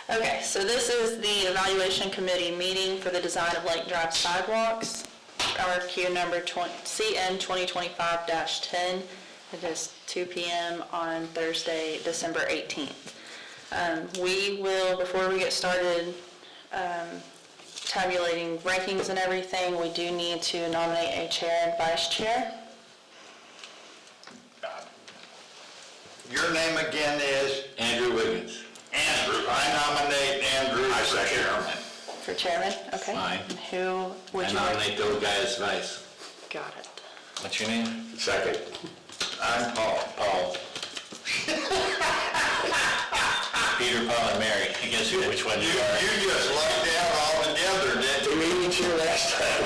Okay, so this is the evaluation committee meeting for the design of Lake Drive sidewalks. RFQ number CN 2025-10. It is 2 p.m. on Thursday, December 18th. We will, before we get started tabulating rankings and everything, we do need to nominate a chair and vice chair. Your name again is? Andrew Wiggins. Andrew. I nominate Andrew for chairman. For chairman, okay. Fine. And who would I you like? nominate those guys as vice. Got it. What's your name? Second. I'm Paul. Paul. Peter, Paul, and Mary. I guess which one you are. You just lucked out all together, didn't you? We made each other last time.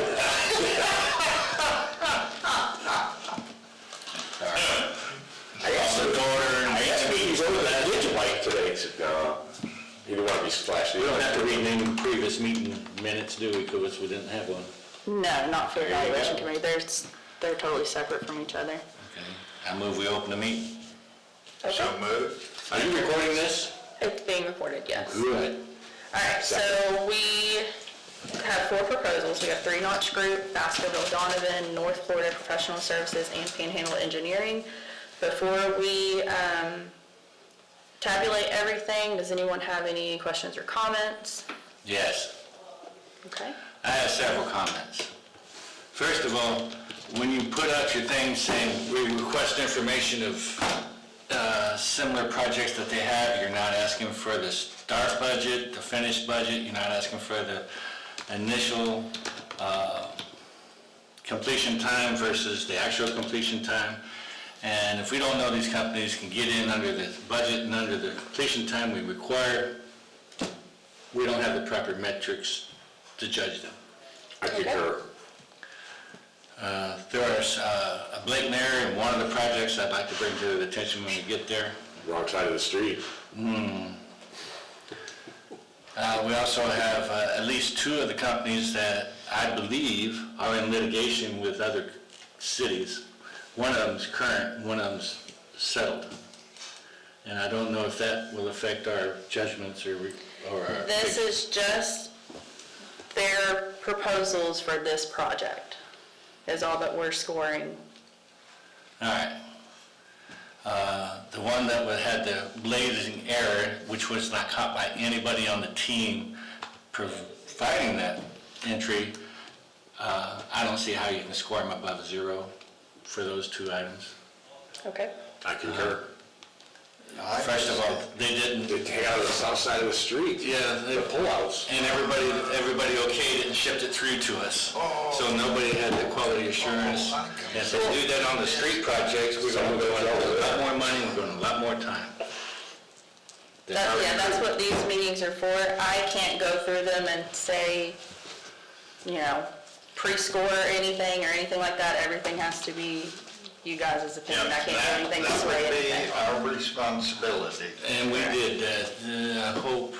I asked him if he wrote that Digimite today. He said, no, he didn't want to be splashy. We don't have to read any previous meeting minutes, do we? Because we didn't have one. No, not for the evaluation committee. They're totally separate from each other. Okay. I move we open the meeting. Okay. So moved. Are you recording this? It's being recorded, yes. Good. All right, so we have 4 proposals. We have 3 Notch Group, Baskerville Donovan, North Florida Professional Services, and Panhandle Engineering. Before we tabulate everything, does anyone have any questions or comments? Yes. Okay. I have several comments. First of all, when you put out your thing saying we request information of similar projects that they have, you're not asking for the start budget, the finished budget, you're not asking for the initial completion time versus the actual completion time. And if we don't know these companies can get in under the budget and under the completion time we require, we don't have the proper metrics to judge them. I concur. There's a blatant error in one of the projects I'd like to bring to the attention when we get there. Wrong side of the street. We also have at least 2 of the companies that I believe are in litigation with other cities. One of them's current, one of them's settled. And I don't know if that will affect our judgments or our... This is just their proposals for this project, is all that we're scoring. All right. The one that had the blazing error, which was not caught by anybody on the team providing that entry, I don't see how you can score them above 0 for those 2 items. Okay. I concur. First of all, they didn't... They take out of the south side of the street. Yeah, The pullouts. and everybody okayed it and shipped it through to us. So nobody had the quality assurance. And so to do that on the street projects, we're going to go into a lot more money and a lot more time. That's what these meetings are for. I can't go through them and say, pre-score anything or anything like that. Everything has to be you guys' opinion. I can't do anything to sway anything. That would be our responsibility. And we did that. I hope...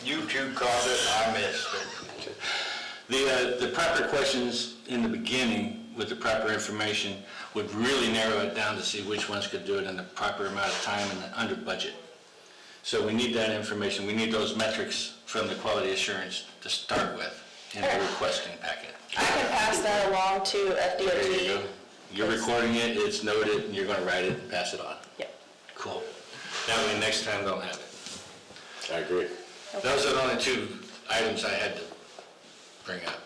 You 2 caught it, I missed it. The proper questions in the beginning with the proper information would really narrow it down to see which ones could do it in the proper amount of time and under budget. So we need that information. We need those metrics from the quality assurance to start with in the requesting packet. I can pass that along to There you FDOT. go. You're recording it, it's noted, and you're going to write it and pass it on. Yep. Cool. That way next time they'll have it. I agree. Those are the only 2 items I had to bring up.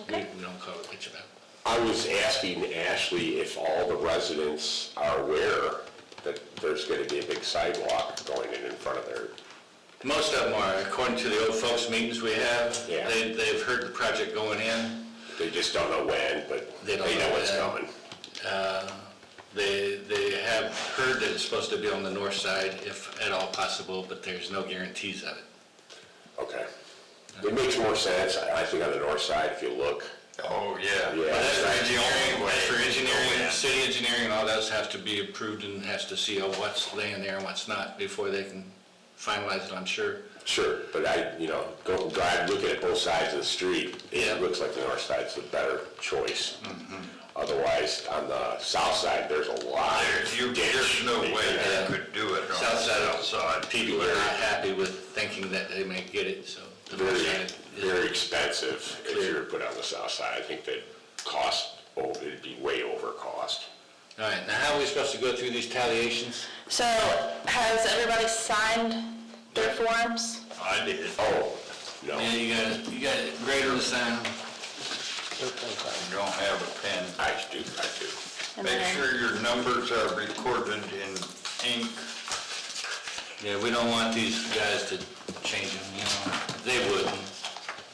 Okay. We don't call it bitch about. I was asking Ashley if all the residents are aware that there's going to be a big sidewalk going in front of their... Most of them are, according to the old folks meetings we have. Yeah. They've heard the project going in. They just don't know when, but They they don't know know what's when. coming. They have heard that it's supposed to be on the north side, if at all possible, but there's no guarantees of it. Okay. It makes more sense, I think, on the north side, if you look. Oh, yeah. Yeah. But that's for That's the only engineering, way that's for to go engineering, in. city engineering, and all those have to be approved and has to see what's laying there and what's not before they can finalize it, I'm sure. Sure, but go drive, looking at both sides of the street, Yeah. it looks like the north side's the better choice. Otherwise, on the south side, there's a lot. There's no way they could do it on the South side, south side. people are not happy with thinking that they may get it, so. the north Very, side is- very expensive if you were to put on the south side. I think that it'd be way over cost. All right, now how are we supposed to go through these talliations? So has everybody signed their forms? I did. Oh, no. Yeah, you got a grader to sign. I don't have a pen. I do. And Make then- sure your numbers are recorded in ink. Yeah, we don't want these guys to change them, you know. They wouldn't.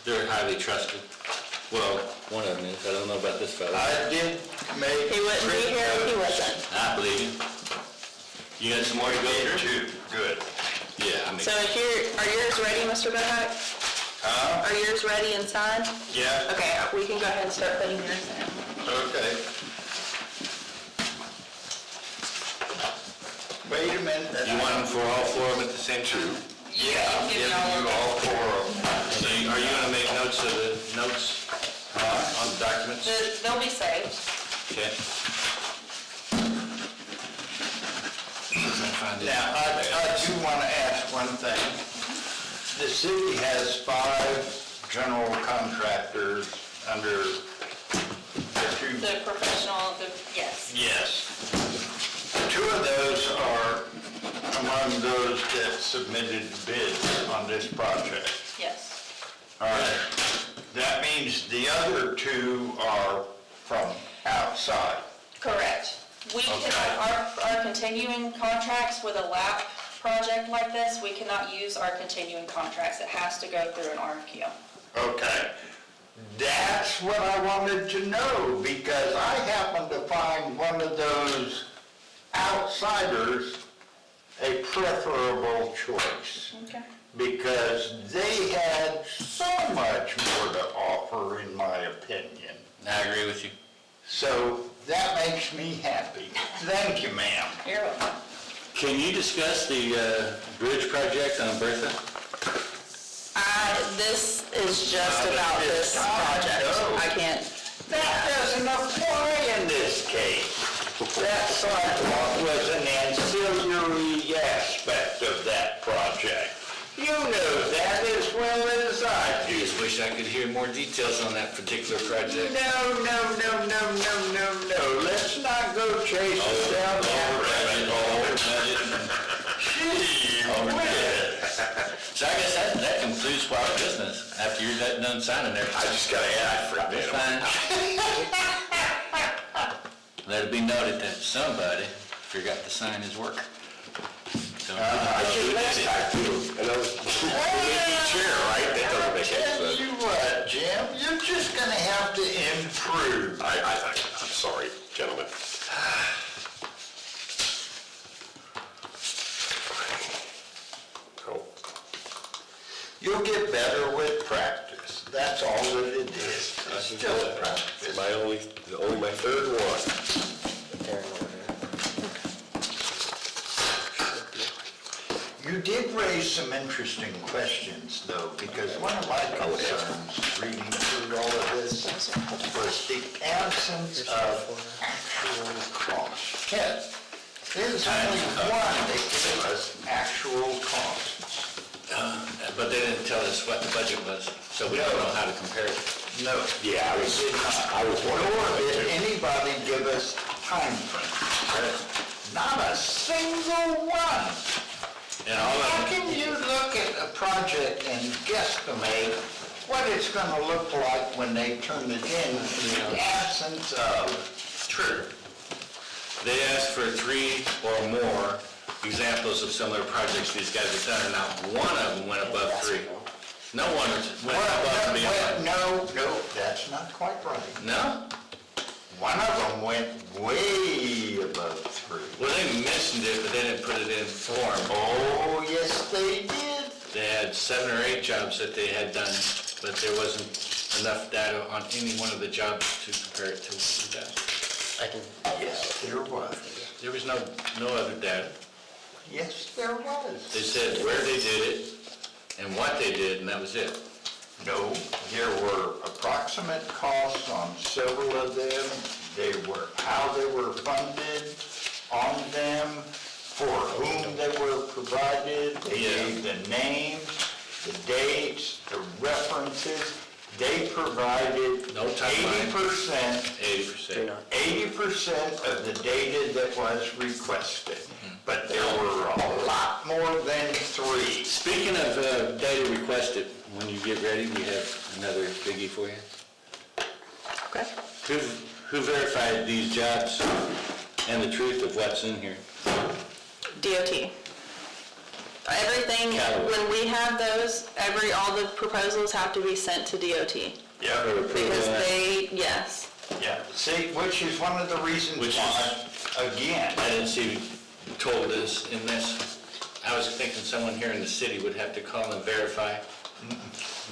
They're highly trusted. Well, one of them is. I don't know about this fellow. I did make. He wouldn't be here if he wasn't. I believe you. You got some more to go through? Too, good. Yeah, I mean, So are yours ready, Mr. Bohack? Huh? Are yours ready and signed? Yeah, Okay, we can go ahead and start putting yours in. okay. Wait a minute. you want them for all four of them at the same time? Yeah, I'm giving you all four of them. So are you gonna make notes of the notes on the documents? They'll be saved. Okay. Now, I do want to ask one thing. The city has 5 general contractors under the 2. The professional, yes. Yes. 2 of those are among those that submitted bids on this project. Yes. All right. That means the other 2 are from outside. Correct. We cannot, our continuing contracts with a LAP project like this, we cannot use our continuing contracts. It has to go through an RFQ. Okay. That's what I wanted to know, because I happened to find one of those outsiders a preferable choice, Okay. because they had so much more to offer, in my opinion. I agree with you. So that makes me happy. Thank you, ma'am. You're welcome. Can you discuss the bridge project on Bertha? This is just about this project. I can't, That doesn't apply in this case. That sidewalk was an ancillary aspect of that project. You know that as well as I I do. just wish I could hear more details on that particular project. No. Let's not go chasing down that rabbit hole. Gee whiz. So I guess that concludes our business, after you're done signing there. I just gotta add, I forgot That's that. fine. Let it be noted that somebody forgot to sign his work. So, I should last time too. And I was, chair, right? That doesn't make any Tell sense. you what, Jim, you're just gonna have to improve. I'm sorry, gentlemen. Oh, You'll get better with practice. That's all that it is. It's just practice. only my third one. You did raise some interesting questions, though, because one of my concerns, reading through all of this, was the absence of actual cost. Yes, there's only one that gave us actual costs. but they didn't tell us what the budget was, so we don't know how to compare it. No. Yeah, I was wondering. Nor did anybody give us time frames. Not a single one. And all How of can you look at a project and guesstimate what it's gonna look like when they turn it in the absence of truth? they asked for 3 or more examples of similar projects these guys have done, and not one of them went above 3. No one went above and beyond. No, that's not quite right. No? One of them went way above 3. Well, they mentioned it, but they didn't put it in form. Oh, yes, they did. They had 7 or 8 jobs that they had done, but there wasn't enough data on any one of the jobs to compare it to that. Yes, there was. There was no other data. Yes, there They was. said where they did it and what they did, and that was it. No, there were approximate costs on several of them. They were, how they were funded on them. for whom they were provided, they gave the names, the dates, the references. They provided No timeline. 80% 80% of the data that was requested, but there were a lot more than 3. Speaking of data requested, when you get ready, we have another biggie for you. Okay. Who verified these jobs and the truth of what's in here? DOT. Everything, when we have those, all the proposals have to be sent to DOT. Yeah, Because yes. yeah. See, which is one of the reasons why, again, I didn't see told this in this. I was thinking someone here in the city would have to call and verify.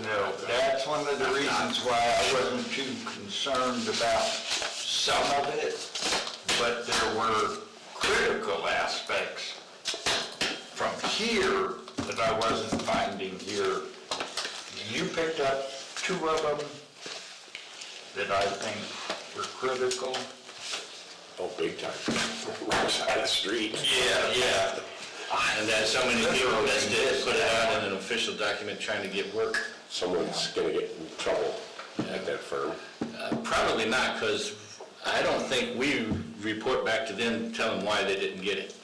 no, that's one of the reasons why I wasn't too concerned about some of it, but there were critical aspects from here that I wasn't finding here. You picked up 2 of them that I think were critical. Oh, big time. Right side of the street. Yeah. And that so many people missed it, put it out in an official document trying to get work. Someone's gonna get in trouble at that firm. Probably not, because I don't think we report back to them, tell them why they didn't get it.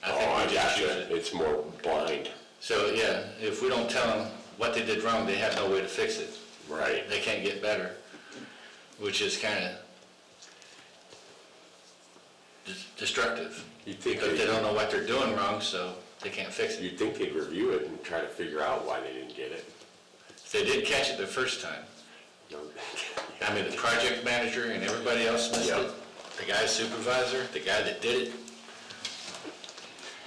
I think we just use it. It's more blind. So, yeah, if we don't tell them what they did wrong, they have no way to fix it. Right. They can't get better, which is kind of destructive. You'd think Because they don't know what they're doing wrong, so they can't fix it. You'd think they'd review it and try to figure out why they didn't get it. If they did catch it the first time, No. I mean, the project manager and everybody else missed Yep. it, the guy supervisor, the guy that did it.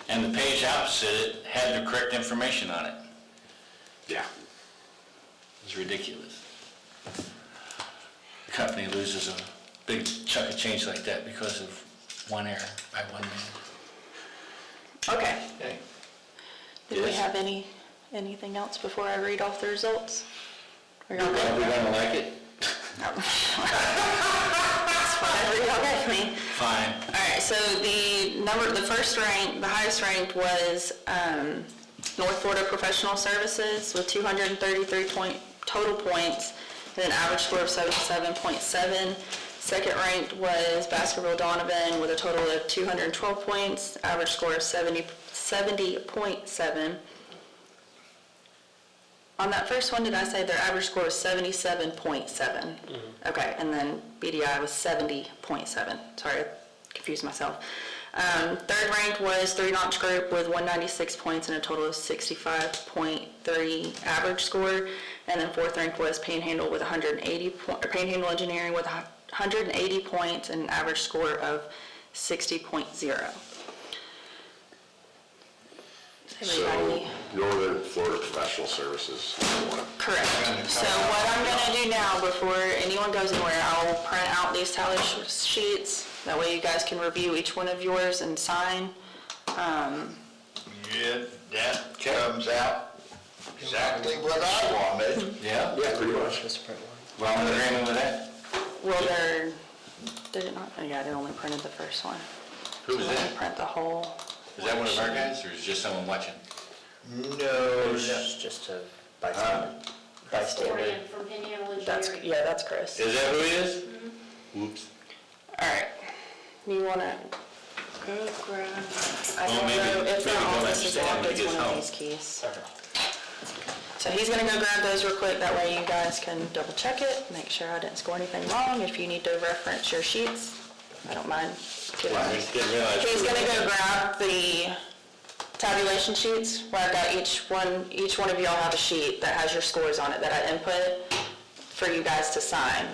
And the page opposite it had the correct information on it. Yeah. It's ridiculous. The company loses a big chunk of change like that because of one error by one man. Okay. Okay. Do we Yes. have anything else before I read off the results? Are y'all Are good? we gonna like it? That's whatever y'all give me. Fine. All right, so the first rank, the highest ranked was North Florida Professional Services with 233 total points and an average score of 77.7. Second ranked was Baskerville Donovan with a total of 212 points, average score of 70.7. On that first one, did I say their average score was 77.7? Okay, and then BDI was 70.7. Sorry, I confused myself. Third ranked was 3 Notch Group with 196 points and a total of 65.3 average score. And then fourth ranked was Panhandle with 180 Panhandle Engineering with 180 points and an average score of 60.0. So, Northern Florida Professional Services. Correct. So what I'm gonna do now, before anyone goes anywhere, I'll print out these tally sheets. That way you guys can review each one of yours and sign. Yeah, that comes out exactly what I wanted. Yeah? Yeah, pretty much. We're all in agreement with that? Well, did it not? Oh, yeah, they only printed the first one. Who was Let me that? print the whole. Is that one of our guys, or is it just someone watching? No, Just a bystander. Historian from Panhandle Engineering. Yeah, that's Chris. Is that who he is? Whoops. All right. You wanna go grab? I Well, don't maybe- know if maybe their he'll office is understand locked, when he it's gets one of home. these keys. So he's gonna go grab those real quick, that way you guys can double check it, make sure I didn't score anything wrong. If you need to reference your sheets, I don't mind. giving I these. didn't realize. He's gonna go grab the tabulation sheets, where I've got each one of y'all have a sheet that has your scores on it that I input for you guys to sign,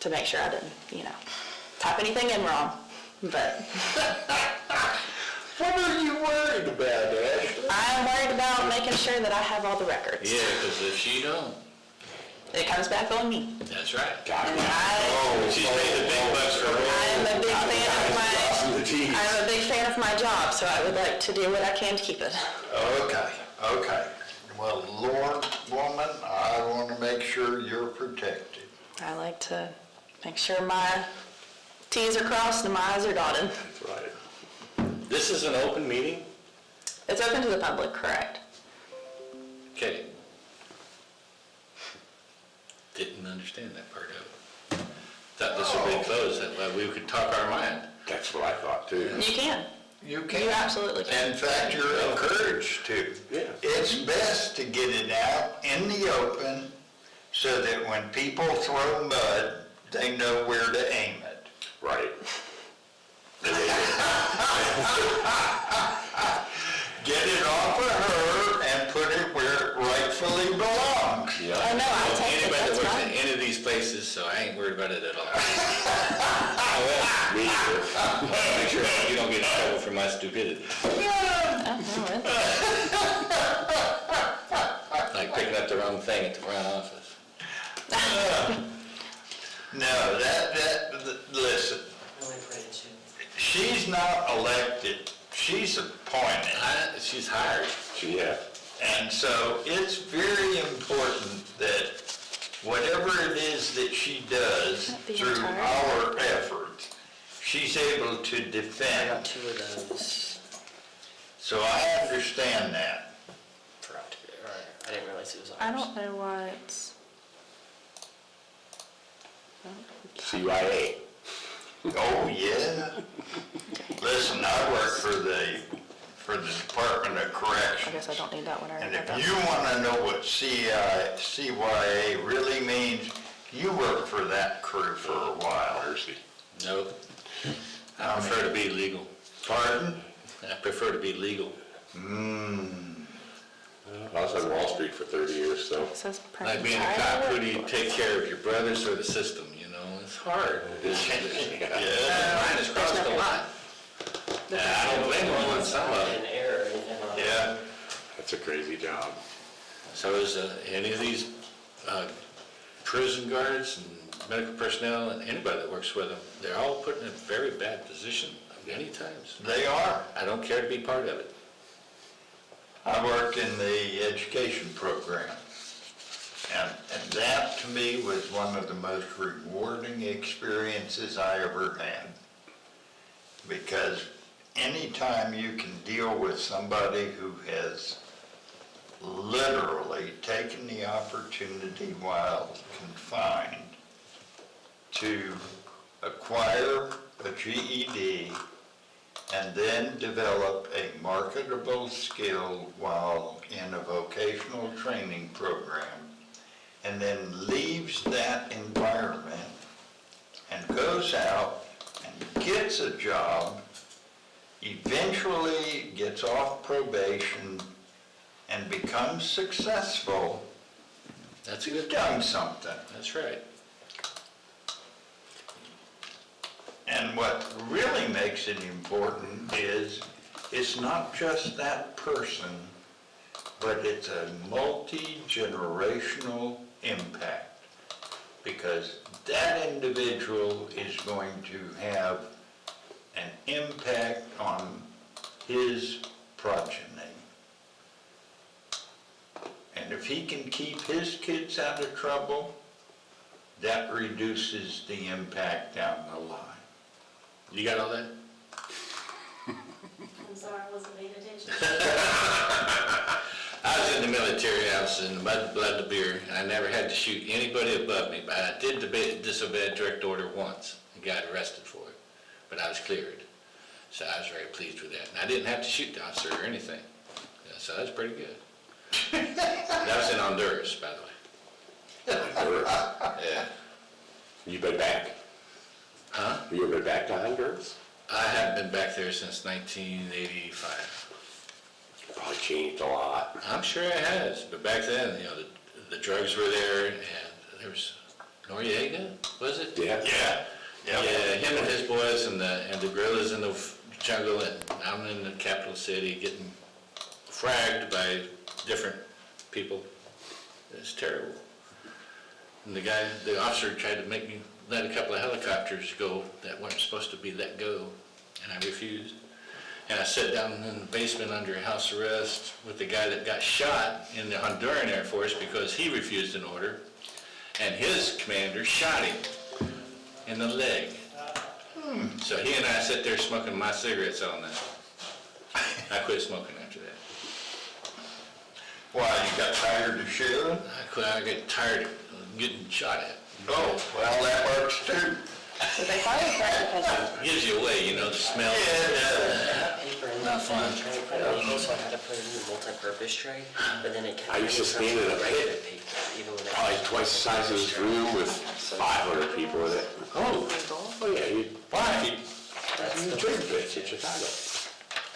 to make sure I didn't, type anything in wrong, but what are you worried about, Ashley? I'm worried about making sure that I have all the records. Yeah, because if she don't, It comes back on me. that's right. And She's paid the big bucks for I her. am a big fan of my job, so I would like to do what I can to keep it. Okay. Well, Lord, woman, I want to make sure you're protected. I like to make sure my T's are crossed and my I's are dotted. That's right. This is an open meeting? It's open to the public, correct? Okay. Didn't understand that part of it. Thought this would be closed, that way we could talk our mind. That's what I thought too. You can. You can. You absolutely can. In fact, you're encouraged to. Yeah. It's best to get it out in the open so that when people throw mud, they know where to aim it. Right. Get it off of her and put it where it rightfully belongs. Oh, no, I take it, Anybody that that's works fine. in any of these places, so I ain't worried about it at all. Me either. Make sure you don't get in trouble for my stupidity. Oh, no, Like picking up the wrong thing at the front office. No, listen, she's not elected, she's appointed. She's hired. Yeah. And so it's very important that whatever it is that she does The through entire- our efforts, she's able to I got defend. 2 of those So I understand that. for October. I didn't realize it was ours. I don't know why it's... CYA. Oh, yeah. Listen, I work for the Department of I Corrections. guess I don't need that one. I And already if got that. you want to know what CYA really means, you work for that crew for a while. Mercy. Nope. I prefer to be legal. Pardon? I prefer to be legal. I was on Wall Street for 30 years, so. It says Like being a cop, who do you take care of, your brothers or the system, you know? It's hard. Yeah, Mine has crossed a lot. And I don't blame them on some of An it. error or anything like that. yeah. That's a crazy job. So is any of these prison guards and medical personnel and anybody that works with them, they're all put in a very bad position many times. They are. I don't care to be part of it. I worked in the education program, and that to me was one of the most rewarding experiences I ever had. Because anytime you can deal with somebody who has literally taken the opportunity while confined to acquire a GED and then develop a marketable skill while in a vocational training program, and then leaves that environment and goes out and gets a job, eventually gets off probation and becomes successful, That's a you've good done point. something. That's right. And what really makes it important is it's not just that person, but it's a multi-generational impact. Because that individual is going to have an impact on his progeny. And if he can keep his kids out of trouble, that reduces the impact down the line. You got all that? I'm sorry, I wasn't paying attention. I was in the military, I was in the mud, blood, the beer, and I never had to shoot anybody above me, but I did disobey a direct order once and got arrested for it, but I was cleared. So I was very pleased with that. And I didn't have to shoot the officer or anything, yeah, so that was pretty good. That was in Honduras, by the way. Yeah. You been back? Huh? You ever been back to Honduras? I haven't been back there since 1985. Probably changed a lot. I'm sure it has, but back then, you know, the drugs were there, and there was Noriega, was it? Yeah. Yeah, him and his boys and the guerrillas in the jungle, and I'm in the capital city getting fragged by different people. It's terrible. And the officer tried to make me let a couple of helicopters go that weren't supposed to be let go, and I refused. And I sat down in the basement under house arrest with the guy that got shot in the Honduran Air Force because he refused an order, and his commander shot him in the leg. So he and I sat there smoking my cigarettes all night. I quit smoking after that. Why, you got tired of sharing? I get tired of getting shot at. Oh, well, that works too. So they finally corrected because Gives you away, you know, the smell. I had paper in Not the fun. tray for label, so I had to put it in the multi-purpose tray, but then it kept. I used to stand in a pit, Even when probably twice the size of this room with 500 people in it. Oh, Oh, yeah, why? in the trading pits in Chicago.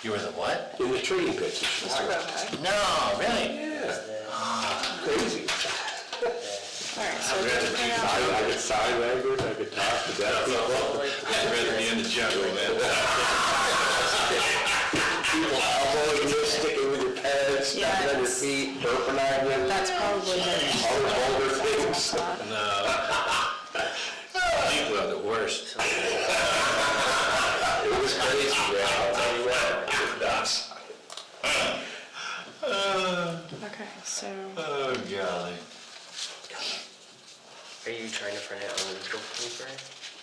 You were the what? In the trading pits in Chicago. No, really? Yeah, crazy. All right, so I'd rather be I could sign language, I could talk to deaf people. I'd rather be in the jungle, man. People elbowing you, sticking with your pants, stepping on your Yes. feet, burping on you. that's probably All the older things. No. People are the worst. It was crazy, man, I'll tell you what, it was nuts. Okay, so Oh, golly. Are you trying to print it on legal paper?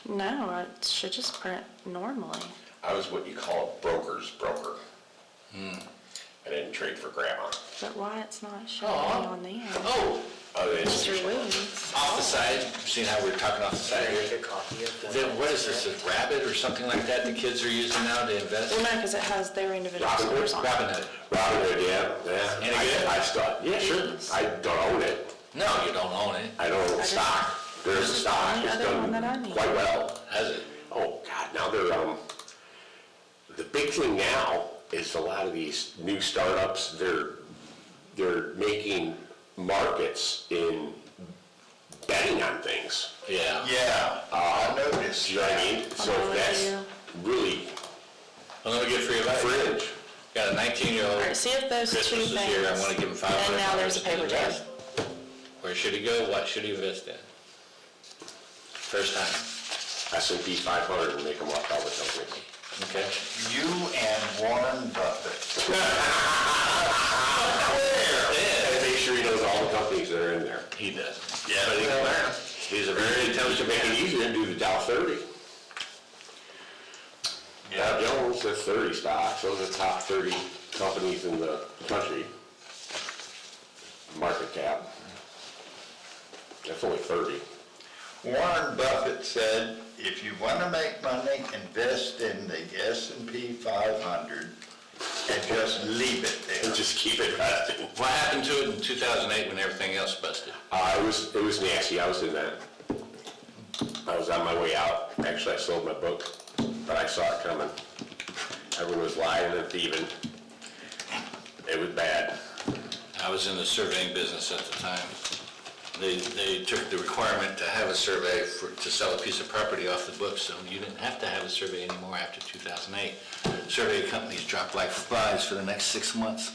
no, it should just print normally. I was what you call a broker's broker. I didn't trade for grandma. But why it's not showing Aw. on the end? Oh, Mr. Williams. off the side, seeing how we're talking off the side Can I here? make a copy of Then what is this, a rabbit or something like that the kids are using now to invest? Well, no, because it has their individual Robinhood? scores on it. Robinhood. Robinhood, yeah. Any good? I still, yeah, sure. I don't own it. No, you don't own it. I don't own stock. There's a This is the stock. only It's other one that I done need. quite well. Has it? Oh, God, now they're, the big thing now is a lot of these new startups, they're making markets in betting on things. Yeah. Yeah, I noticed. You know what I mean? So I'm with that's you. really Well, let me get free advice. fringe. Got a All 19-year-old, right, see if those two Christmas things. is here, I want to give him $500. And now there's a paper to jam. invest. Where should he go? What should he invest in? First time. S&P 500 and make them off all the companies. Okay. You and Warren Buffett. And make sure he knows all the companies that are in there. He does. Yeah, but he can learn. He's a very intelligent Make it man. easier and do the Dow 30. Dow Jones, that's 30 stocks, those are the top 30 companies in the country. Market cap. That's only 30. Warren Buffett said, if you want to make money, invest in the S&P 500 and just leave it And there. just keep investing. What happened to it in 2008 when everything else busted? It was nasty, I was in that. I was on my way out, actually I sold my book, but I saw it coming. Everyone was lying and thieving. It was bad. I was in the surveying business at the time. They took the requirement to have a survey to sell a piece of property off the books, so you didn't have to have a survey anymore after 2008. Survey companies dropped like flies for the next 6 months.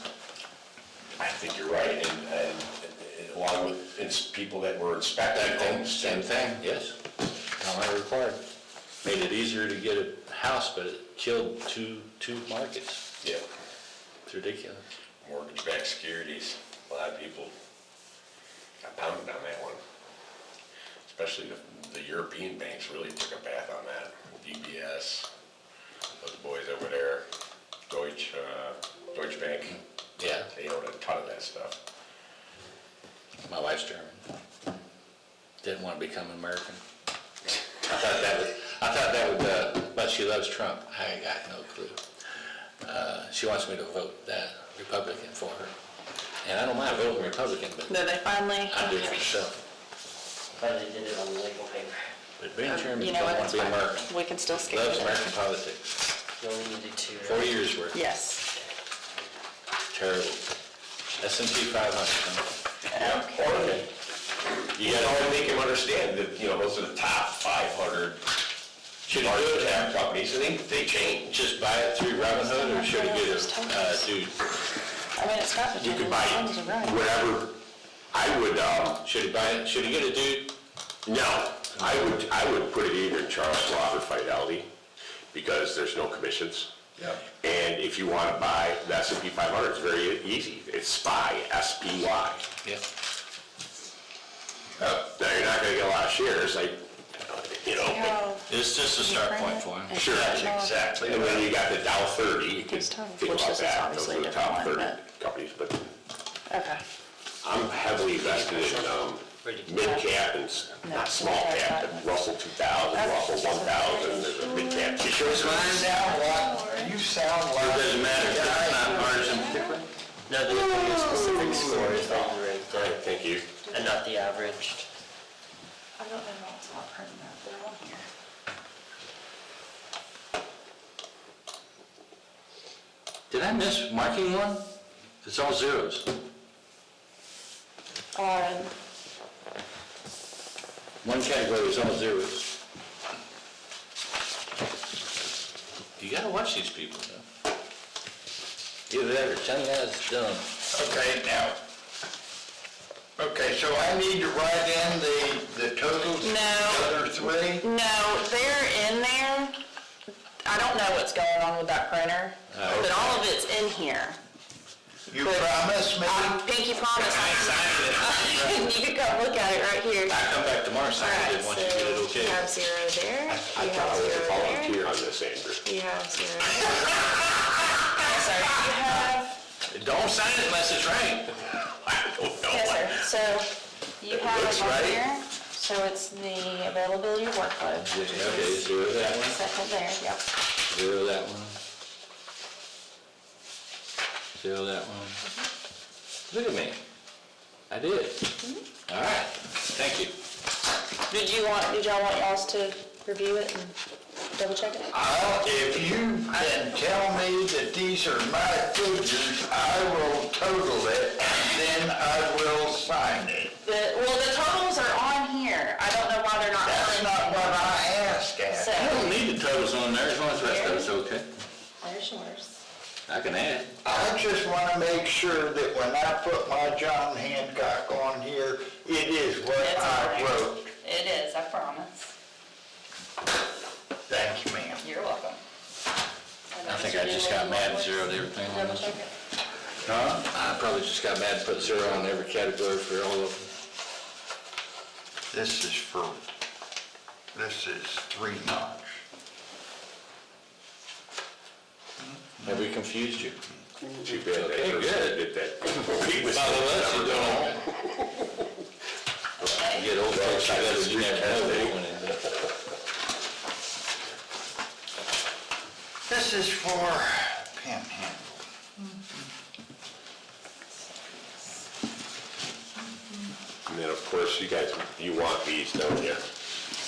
I think you're right, and along with people that were inspecting homes. Same thing, yes. Not required. Made it easier to get a house, but it killed two markets. Yeah, It's ridiculous. mortgage-backed securities, a lot of people got pounded on that one. Especially the European banks really took a bath on that. DBS, those boys over there, Deutsche Bank, Yeah, they owned a ton of that stuff. my wife's German. Didn't want to become American. I thought that would, but she loves Trump. I got no clue. She wants me to vote Republican for her. And I don't mind voting Republican, but Then they finally, I do it myself. But they did it on the legal paper. But being German, you don't know what, want it's to be fine. American. We can still skip Loves it. American politics. You only need to do 2. 4 years worth. Yes. Terrible. S&P 500. Okay. You gotta make them understand that, those are the top 500 market cap companies, and they change. Just buy it through Robinhood, or should he get it, dude? I mean, it's got You potential, could buy as long as it's right. whatever, Should he buy it, should he get a dude? no, I would put it either in Charles Schwab or Fidelity, because there's no commissions. Yeah. And if you want to buy the S&P 500, it's very easy. It's SPY, S-P-Y. Yeah. Now, you're not going to get a lot of shares, like, you know. Oh, It's just a start point for them. Sure, exactly. And then you got the Dow 30, you can It's total, think which about this is that. obviously Those are a the top different one, 30 companies, but okay. I'm heavily vested in mid-cap and, not small cap, but Russell 2000, Russell 1000, there's a mid-cap. You sound like. It doesn't matter, if it's not ours in particular. No, the specific scores that you rate All right, there, thank you. and not the averaged. I don't know why it's not printing that, they're on here. Did I miss marking one? It's all zeros. One category is all zeros. You gotta watch these people, though. Either that or tell me how it's done. Okay, now, okay, so I need to write in the totals? No. The other three? No, they're in there. I don't know what's going on with that printer, but all of it's in here. You promise me? I pinky promise. You can go look at it right here. I come back tomorrow, sign it, Alright, once you get it so okay. you have 0 there, I you thought have I was 0 a there, volunteer on this, Andrew. you have 0 there. Sorry, you have, Don't sign it unless it's right. I don't know. yes, sir, so you have looks it on right. here, so it's the availability of workload. Okay, zero that one, Second there, yep. zero that one. Zero that one. Look at me. I did. All right, thank you. Did y'all want y'all to review it and double check it? If you can tell me that these are my figures, I will total it, and then I will sign it. The totals are on here, I don't know why they're not. That's not what I asked So, at. I don't need the totals on there, as long as the rest of it's okay. there's yours. I can add. I just want to make sure that when I put my John Hancock on here, it is what It's on I there. wrote. It is, I promise. Thank you, ma'am. You're welcome. I think I just got mad and zeroed everything on Double this. check it. Huh? I probably just got mad and put zero on every category for all of them. This is 3 notch. Have we confused you? Too bad that Okay, person good. did that. He was Follow us, you never don't. Okay. You get old folks, you never know they went into. This is for Panhandle. And then, of course, you want these, don't you?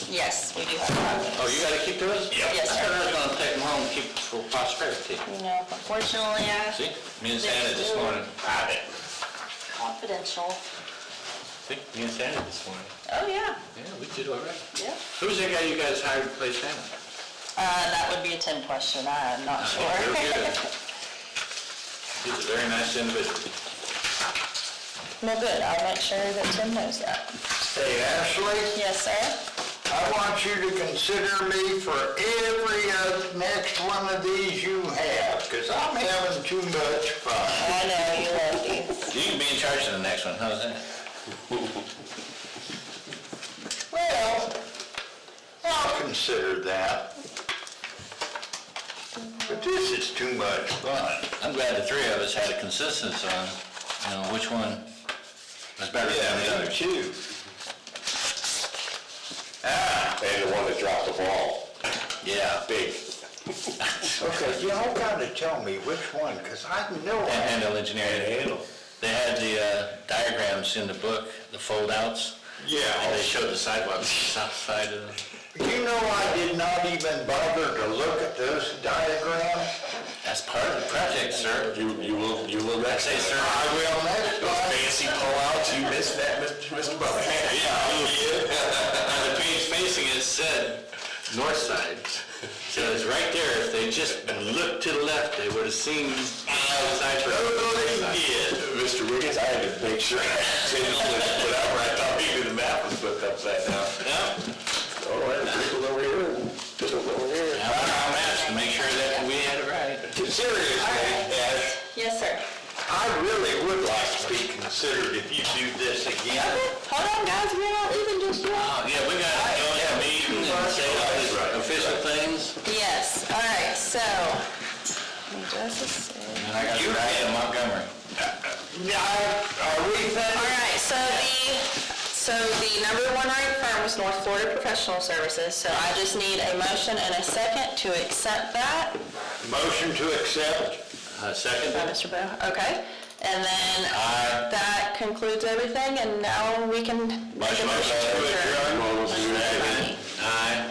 Yes, we do have that. Oh, you gotta keep those? Yep. Yes, I thought I sir. was gonna take them home and keep for prosperity. No, unfortunately, See, me and Santa this morning. Got it. confidential. See, me and Santa this morning. Oh, yeah, Yeah, we did all right. yeah. Who's that guy you guys hired to play Santa? That would be a Tim question, I'm not sure. Very good. He's a very nice individual. Well, good, I'll make sure that Tim knows that. Hey, Ashley, Yes, sir? I want you to consider me for every next one of these you have, because I'm having too much fun. I know, you love these. You can be in charge of the next one, how's that? Well, I'll consider that. But this is too much fun. I'm glad the three of us had a consensus on, which one was better than the Me other. too. And the one that dropped the ball, Yeah. big. Okay, y'all gotta tell me which one, because I know I... Panhandle Engineering. They had the diagrams in the book, the fold-outs, and they Yeah. showed the sidewalks, south side of the... You know, I did not even bother to look at those diagrams. That's part of the project, sir. You will That's it, sir. I will next Those time. fancy pullouts, you missed that, Mr. Butler. On the page facing it said north side. So it's right there. If they just looked to the left, they would have seen outside for Mr. Wiggins, I had to make sure I didn't put out where I thought maybe the map was flipped upside down. Yeah. Oh, there's people over here, people over here. I'm asked to make sure that we had it right. Seriously, Ash, Yes, sir. I really would like to be considered if you do this again. Hold on, guys, we're not leaving just yet. Oh, yeah, we got to go in a meeting and say all these official things, Yes, all right, so, let me just see. and I got to write in Montgomery. Are we All finished? right, so the number one ranked firm was North Florida Professional Services, so I just need a motion and a second to accept that. Motion to accept? Second? By Mr. Bowe, okay. And then Aye. that concludes everything, and now we can make a motion to adjourn. Aye.